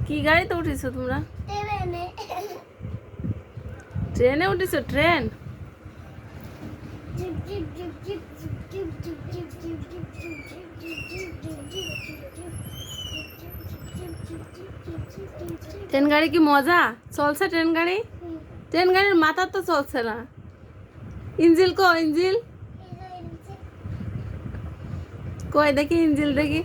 কি গাড়িতে উঠেছো তোমরা? ট্রেনে উঠেছো? ট্রেন? ট্রেন গাড়ি কি মজা? চলছে ট্রেন গাড়ি? ট্রেন গাড়ির মাথা তো চলছে না। ইঞ্জিল কো ইঞ্জিল? কই দেখি ইঞ্জিল দেখি।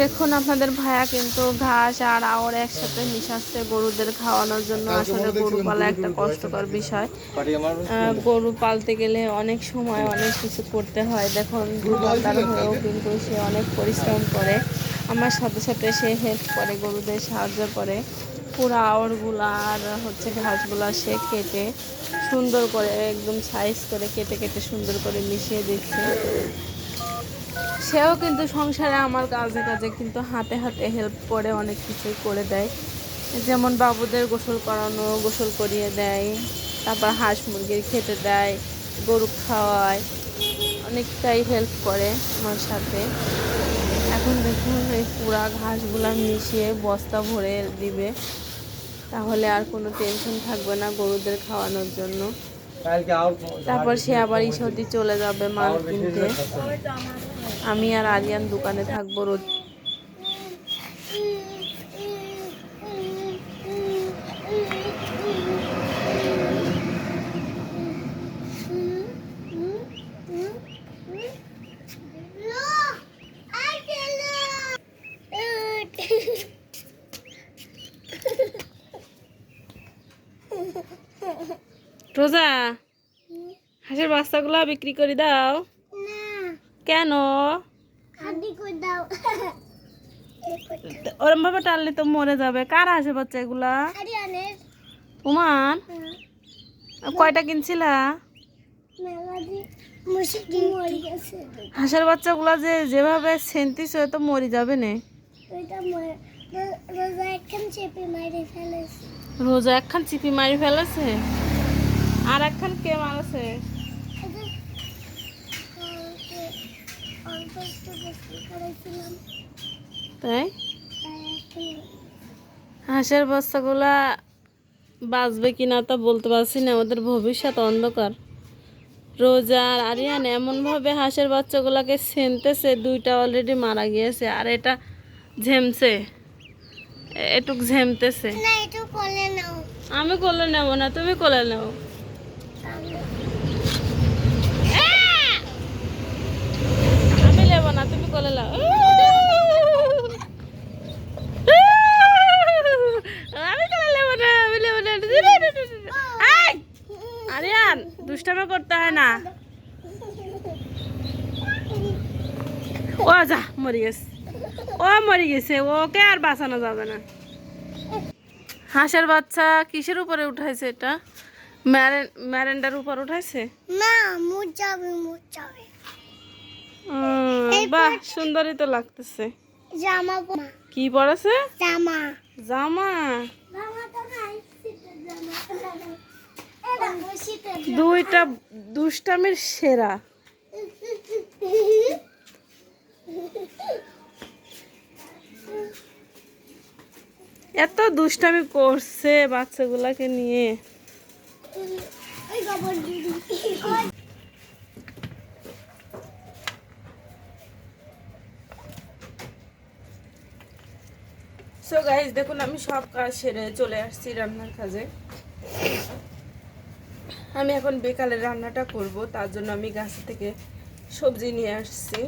দেখুন আপনাদের ভাইয়া কিন্তু ঘাস আর আওর একসাথে মিশাচ্ছে গরুদের খাওয়ানোর জন্য। আসলে গরু পালা একটা কষ্টকর বিষয়। গরু পালতে গেলে অনেক সময় অনেক কিছু করতে হয়। দেখুন দোকানদার হয়েও কিন্তু সে অনেক পরিশ্রম করে, আমার সাথে সাথে সে হেল্প করে, গরুদের সাহায্য করে। পুরো আওরগুলা আর হচ্ছে ঘাসগুলা সে কেটে সুন্দর করে একদম সাইজ করে কেটে কেটে সুন্দর করে মিশিয়ে দিচ্ছে। সেও কিন্তু সংসারে আমার কাজে কাজে কিন্তু হাতে হাতে হেল্প করে, অনেক কিছুই করে দেয়। যেমন বাবুদের গোসল করানো, গোসল করিয়ে দেয়, তারপর হাঁস মুরগির খেতে দেয়, গরু খাওয়ায়, অনেকটাই হেল্প করে আমার সাথে। এখন দেখুন এই পুরা ঘাসগুলা মিশিয়ে বস্তা ভরে দিবে, তাহলে আর কোনো টেনশন থাকবে না গরুদের খাওয়ানোর জন্য। তারপর সে আবার ঈশ্বরদী চলে যাবে মাল কিনতে। আমি আর আরিয়ান দোকানে থাকবো রোজ। রোজা, হাঁসের বাচ্চাগুলা বিক্রি করে দাও। কেন? ওরম ভাবে টানলে তো মরে যাবে। কার হাঁসের বাচ্চা এগুলা? তোমার? কয়টা কিনছিলা? হাঁসের বাচ্চাগুলা যেভাবে সেন্তিস তো মরে যাবে না। রোজা একখান চিপি মারি ফেলেছে, আর একখান কে মারছে? তাই হাঁসের বাচ্চাগুলা বাঁচবে কিনা তা বলতে পারছি না, ওদের ভবিষ্যৎ অন্ধকার। রোজা আর আরিয়ান এমনভাবে হাঁসের বাচ্চাগুলাকে ছেনতেছে, দুইটা অলরেডি মারা গিয়েছে, আর এটা ঝেমছে, এটুক ঝেমতেছে। আমি কোলে নেব না, তুমি কোলে নেও। আমি নেব না, তুমি কোলে নাও। আমি কোলে নেব না, আমি নেব না। আরিয়ান দুষ্টামি করতে হয় না। ও যা মরে গেছে, ও মরে গেছে, ওকে আর বাঁচানো যাবে না। হাঁসের বাচ্চা কিসের উপরে উঠাইছে? এটা ম্যারেন্ডার উপর উঠাইছে না? বাহ, সুন্দরই তো লাগতেছে। কি পড়েছে? জামা। জামা? দুইটা দুষ্টামির সেরা। এত দুষ্টামি করছে বাচ্চাগুলাকে নিয়ে। সো গাইস দেখুন, আমি সব কাজ সেরে চলে আসছি রান্নার কাজে। আমি এখন বিকালে রান্নাটা করব, তার জন্য আমি গাছ থেকে সবজি নিয়ে আসছি।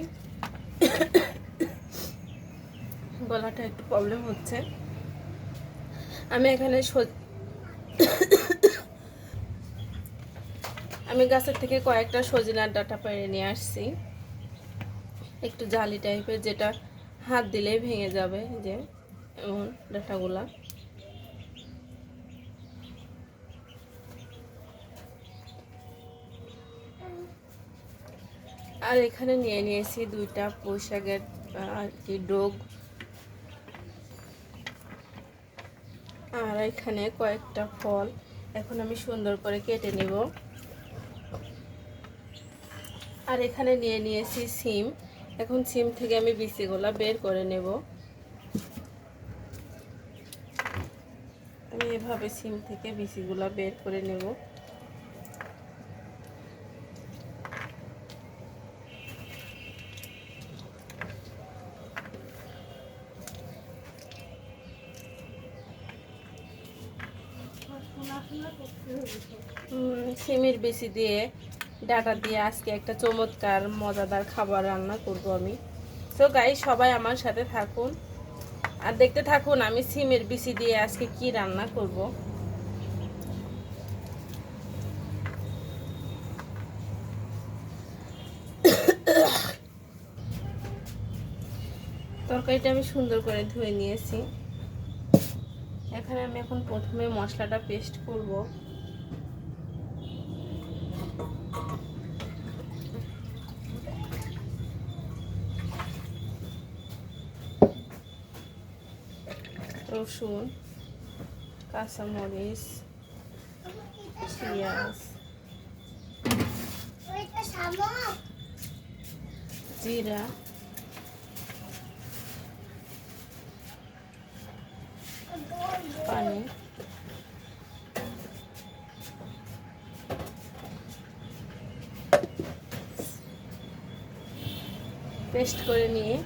গলাটা একটু প্রবলেম হচ্ছে। আমি এখানে আমি গাছের থেকে কয়েকটা সজনার ডাঁটা পেড়ে নিয়ে আসছি, একটু জালি টাইপের, যেটা হাত দিলেই ভেঙে যাবে, যে এমন ডাঁটাগুলা। আর এখানে নিয়ে নিয়েছি দুইটা পুঁই শাকের আর কি ডোগ, আর এখানে কয়েকটা ফল। এখন আমি সুন্দর করে কেটে নিব। আর এখানে নিয়ে নিয়েছি সিম। এখন সিম থেকে আমি বিচিগুলো বের করে নেব। আমি এভাবে সিম থেকে বিচিগুলো বের করে নেব। সিমের বিচি দিয়ে ডাটা দিয়ে আজকে একটা চমৎকার মজাদার খাবার রান্না করব আমি। তো গাইস, সবাই আমার সাথে থাকুন আর দেখতে থাকুন আমি সিমের বিচি দিয়ে আজকে কি রান্না করব। তরকারিটা আমি সুন্দর করে ধুয়ে নিয়েছি। এখানে আমি এখন প্রথমে মশলাটা পেস্ট করব। রসুন, কাঁচামরিচ, পেঁয়াজ, জিরা, পানি, পেস্ট করে নিয়ে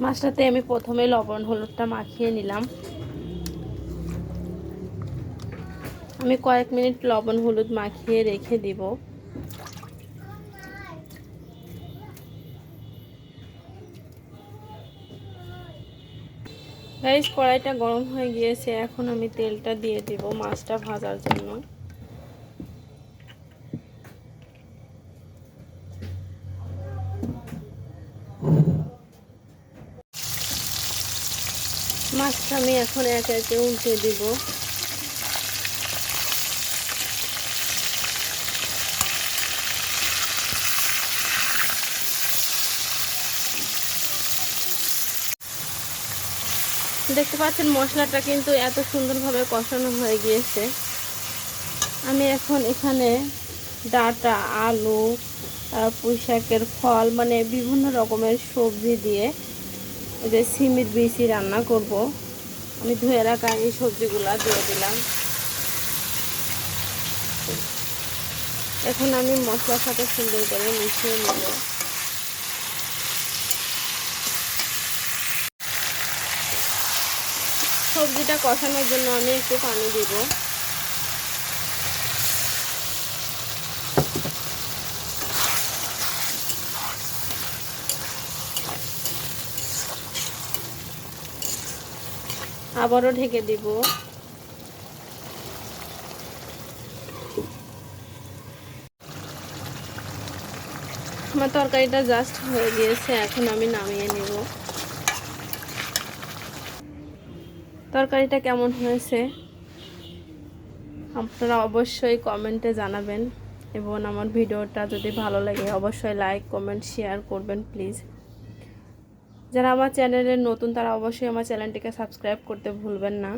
মাছটাতে আমি প্রথমে লবণ হলুদটা মাখিয়ে নিলাম। আমি কয়েক মিনিট লবণ হলুদ মাখিয়ে রেখে দিব। গাইস, কড়াইটা গরম হয়ে গিয়েছে। এখন আমি তেলটা দিয়ে দিব মাছটা ভাজার জন্য। মাছটা আমি এখন একে একে উল্টে দিব। দেখতে পাচ্ছেন মশলাটা কিন্তু এত সুন্দরভাবে কষানো হয়ে গিয়েছে। আমি এখন এখানে ডাঁটা, আলু, পুঁই শাকের ফল মানে বিভিন্ন রকমের সবজি দিয়ে যে সিমের বিচি রান্না করব। আমি ধুয়ে রাখা এই সবজিগুলা দিয়ে দিলাম। এখন আমি মশলার সাথে সুন্দর করে মিশিয়ে নেব। সবজিটা কষানোর জন্য আমি একটু পানি দিব। আবারও ঢেকে দিব। আমার তরকারিটা জাস্ট হয়ে গিয়েছে, এখন আমি নামিয়ে নেব। তরকারিটা কেমন হয়েছে আপনারা অবশ্যই কমেন্টে জানাবেন, এবং আমার ভিডিওটা যদি ভালো লাগে অবশ্যই লাইক, কমেন্ট, শেয়ার করবেন প্লিজ। যারা আমার চ্যানেলে নতুন তারা অবশ্যই আমার চ্যানেলটিকে সাবস্ক্রাইব করতে ভুলবেন না।